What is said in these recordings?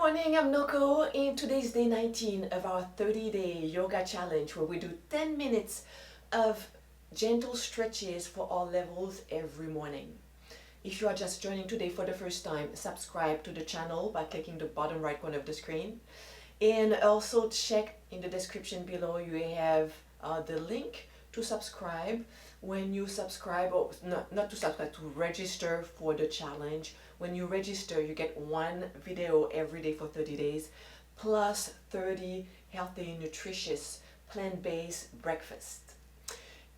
morning, I'm Noko, and today's day 19 of our 30-day yoga challenge where we do 10 minutes of gentle stretches for all levels every morning. If you are just joining today for the first time, subscribe to the channel by clicking the bottom right corner of the screen. And also check in the description below, you have the link to subscribe. When you subscribe, or not to subscribe, to register for the challenge. When you register, you get one video every day for 30 days, plus 30 healthy, nutritious, plant-based breakfast.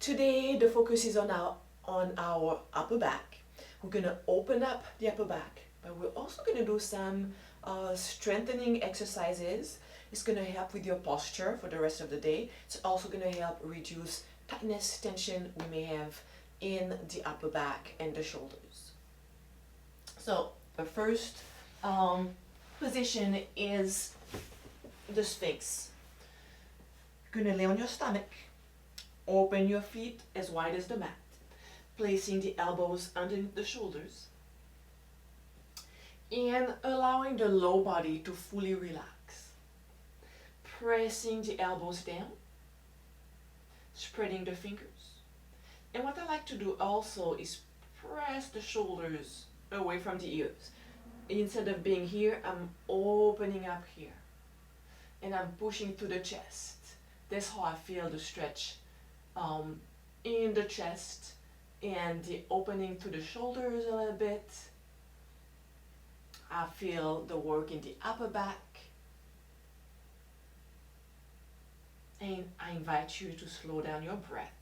Today, the focus is on our upper back. We're gonna open up the upper back, but we're also gonna do some strengthening exercises. It's gonna help with your posture for the rest of the day. It's also gonna help reduce tightness, tension we may have in the upper back and the shoulders. So the first position is the Sphinx. You're gonna lay on your stomach, open your feet as wide as the mat, placing the elbows underneath the shoulders, and allowing the low body to fully relax. Pressing the elbows down, spreading the fingers. And what I like to do also is press the shoulders away from the ears. Instead of being here, I'm opening up here. And I'm pushing through the chest. That's how I feel the stretch in the chest and the opening through the shoulders a little bit. I feel the work in the upper back. And I invite you to slow down your breath.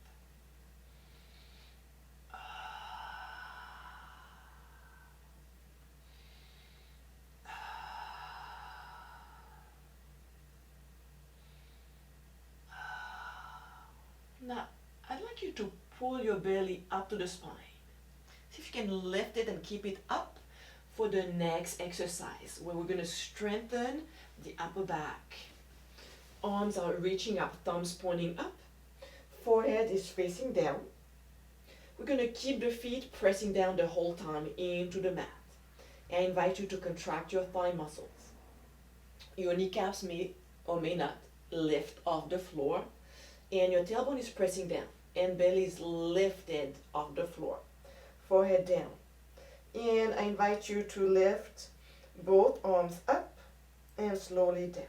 Now, I'd like you to pull your belly up to the spine. See if you can lift it and keep it up for the next exercise, where we're going to strengthen the upper back. Arms are reaching up, thumbs pointing up. Forehead is facing down. We're going to keep the feet pressing down the whole time into the mat. I invite you to contract your thigh muscles. Your kneecaps may or may not lift off the floor. And your tailbone is pressing down. And belly is lifted off the floor. Forehead down. And I invite you to lift both arms up and slowly down.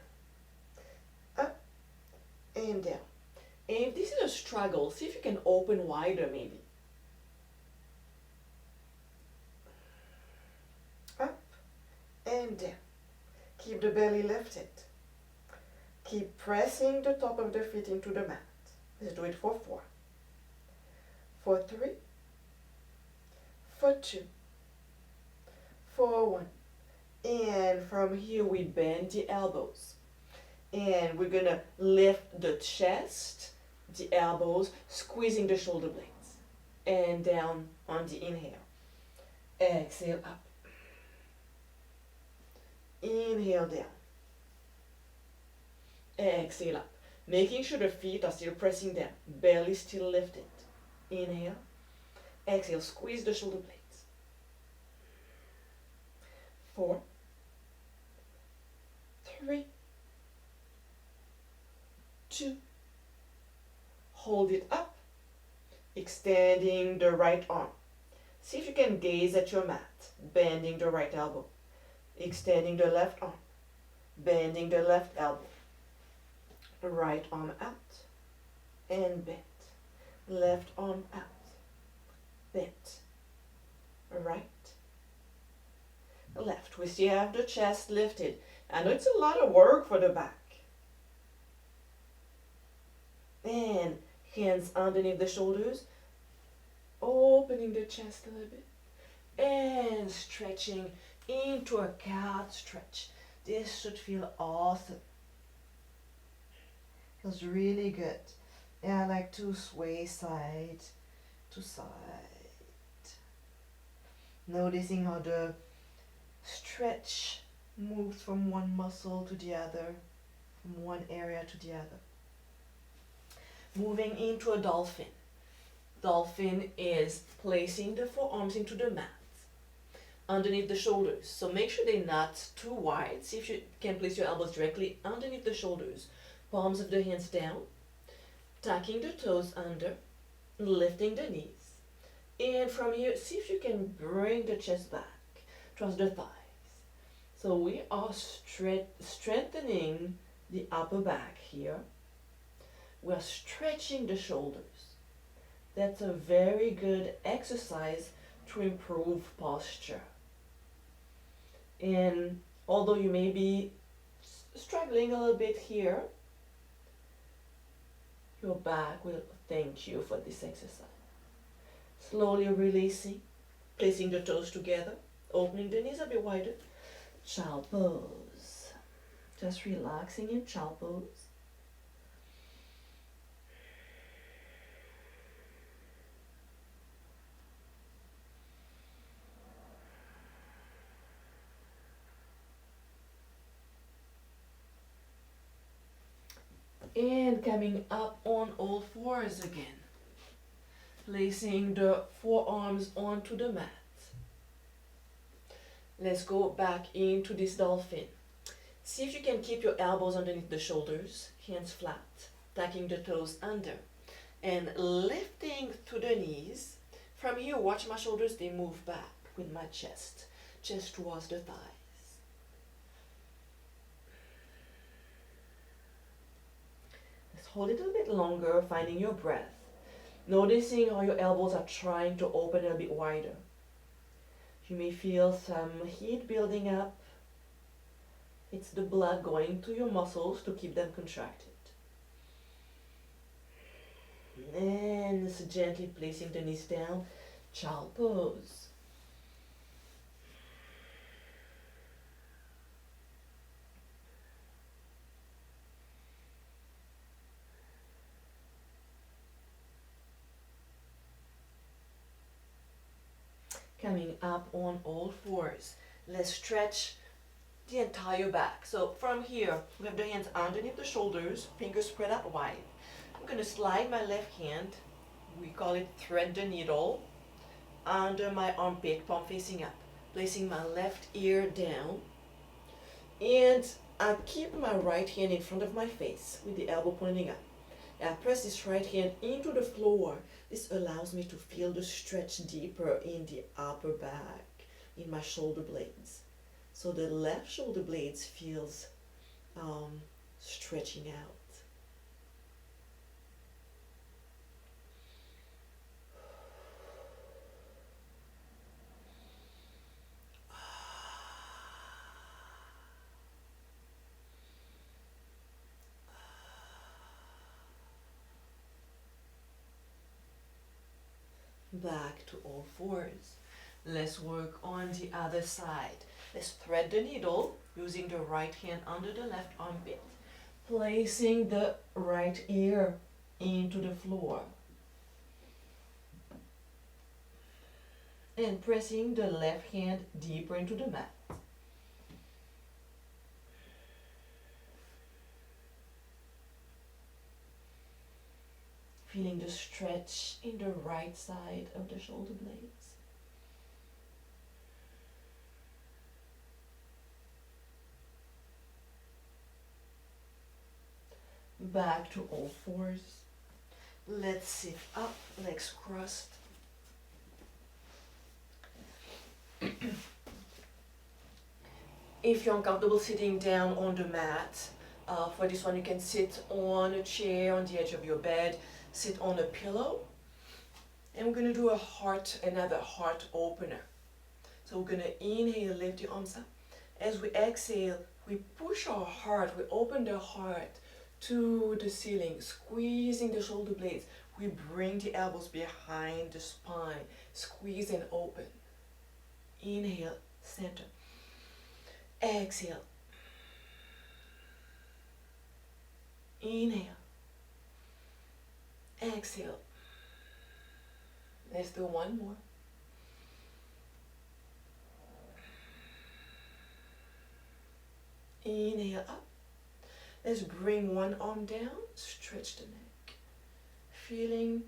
Up and down. And if this is a struggle, see if you can open wider maybe. Up and down. Keep the belly lifted. Keep pressing the top of the feet into the mat. Let's do it for 4. For 3. For 2. For 1. And from here we bend the elbows. And we're gonna lift the chest, the elbows, squeezing the shoulder blades. And down on the inhale. Exhale up. Inhale down. Exhale up. Making sure the feet are still pressing down. Belly still lifted. Inhale. Exhale. Squeeze the shoulder blades. 4. 3. 2. Hold it up. Extending the right arm. See if you can gaze at your mat. Bending the right elbow. Extending the left arm. Bending the left elbow. Right arm out. And bent. Left arm out. Bent. Right. Left. We still have the chest lifted. I know it's a lot of work for the back. And hands underneath the shoulders. Opening the chest a little bit. And stretching into a cat stretch. This should feel awesome. Feels really good. And I like to sway side to side. Noticing how the stretch moves from one muscle to the other, from one area to the other. Moving into a dolphin. Dolphin is placing the forearms into the mat, underneath the shoulders. So make sure they're not too wide. See if you can place your elbows directly underneath the shoulders. Palms of the hands down, tucking the toes under, lifting the knees. And from here, see if you can bring the chest back, trust the thighs. So we are strengthening the upper back here. We're stretching the shoulders. That's a very good exercise to improve posture. And although you may be struggling a little bit here, your back will thank you for this exercise. Slowly releasing, placing the toes together, opening the knees a bit wider. Child pose. Just relaxing in child pose. And coming up on all fours again. Placing the forearms onto the mat. Let's go back into this dolphin. See if you can keep your elbows underneath the shoulders, hands flat, tucking the toes under, and lifting to the knees. From here, watch my shoulders, they move back with my chest towards the thighs. Let's hold it a little bit longer, finding your breath. Noticing how your elbows are trying to open a little bit wider. You may feel some heat building up. It's the blood going to your muscles to keep them contracted. And just gently placing the knees down, child pose. Coming up on all fours. Let's stretch the entire back. So from here, we have the hands underneath the shoulders, fingers spread out wide. I'm going to slide my left hand, we call it thread the needle, under my armpit, palm facing up. Placing my left ear down. And I keep my right hand in front of my face with the elbow pointing up. I press this right hand into the floor. This allows me to feel the stretch deeper in the upper back, in my shoulder blades. So the left shoulder blades feels stretching out. Back to all fours. Let's work on the other side. Let's thread the needle using the right hand under the left armpit, placing the right ear into the floor and pressing the left hand deeper into the mat. Feeling the stretch in the right side of the shoulder blades. Back to all fours. Let's sit up, legs crossed. If you're uncomfortable sitting down on the mat, for this one you can sit on a chair on the edge of your bed, sit on a pillow, and we're going to do another heart opener. So we're going to inhale, lift the arms up. As we exhale, we push our heart, we open the heart to the ceiling, squeezing the shoulder blades. We bring the elbows behind the spine, squeeze and open. Inhale, center. Exhale. Inhale. Exhale. Let's do one more. Inhale up. Let's bring one arm down, stretch the neck. Feeling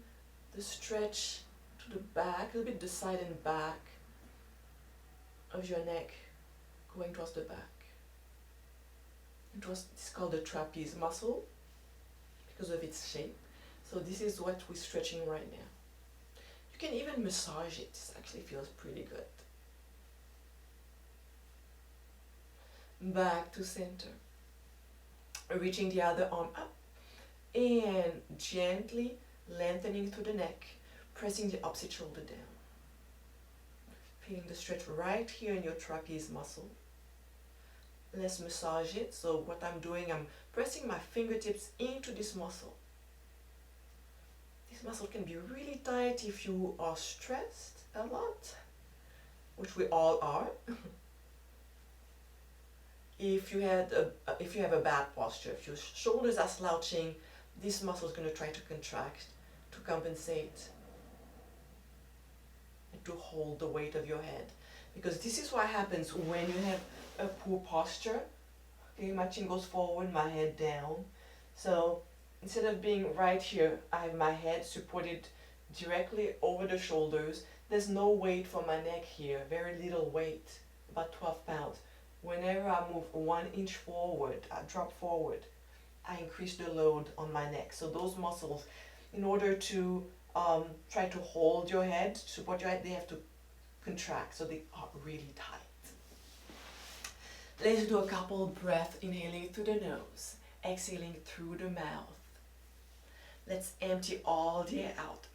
the stretch to the back, a little bit the side and back. of your neck going towards the back. It's called the trapeze muscle because of its shape. So this is what we're stretching right now. You can even massage it. This actually feels pretty good. Back to center. Reaching the other arm up and gently lengthening through the neck, pressing the opposite shoulder down. Feeling the stretch right here in your trapeze muscle. Let's massage it. So what I'm doing, I'm pressing my fingertips into this muscle. This muscle can be really tight if you are stressed a lot, which we all are. If you have a bad posture, if your shoulders are slouching, this muscle is going to try to contract to compensate and to hold the weight of your head. Because this is what happens when you have a poor posture. Okay, my chin goes forward, my head down. So instead of being right here, I have my head supported directly over the shoulders. There's no weight for my neck here, very little weight, about 12 pounds. Whenever I move 1 inch forward, I drop forward, I increase the load on my neck. So those muscles, in order to try to hold your head, support your head, they have to contract, so they are really tight. Let's do a couple breaths, inhaling through the nose, exhaling through the mouth. Let's empty all the air out.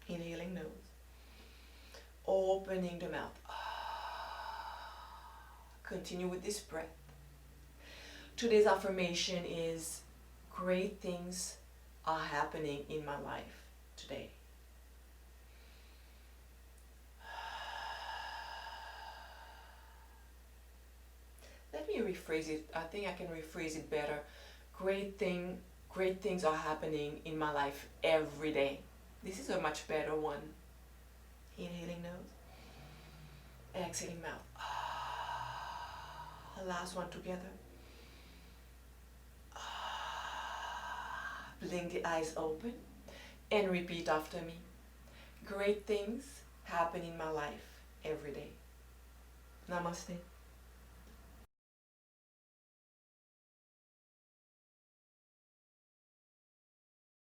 Inhaling nose. Opening the mouth. Continue with this breath. Today's affirmation is, great things are happening in my life today. Let me rephrase it. I think I can rephrase it better. Great things are happening in my life every day. This is a much better one. Inhaling nose, exhaling mouth. The last one together. Blink the eyes open and repeat after me. Great things happen in my life every day. Namaste.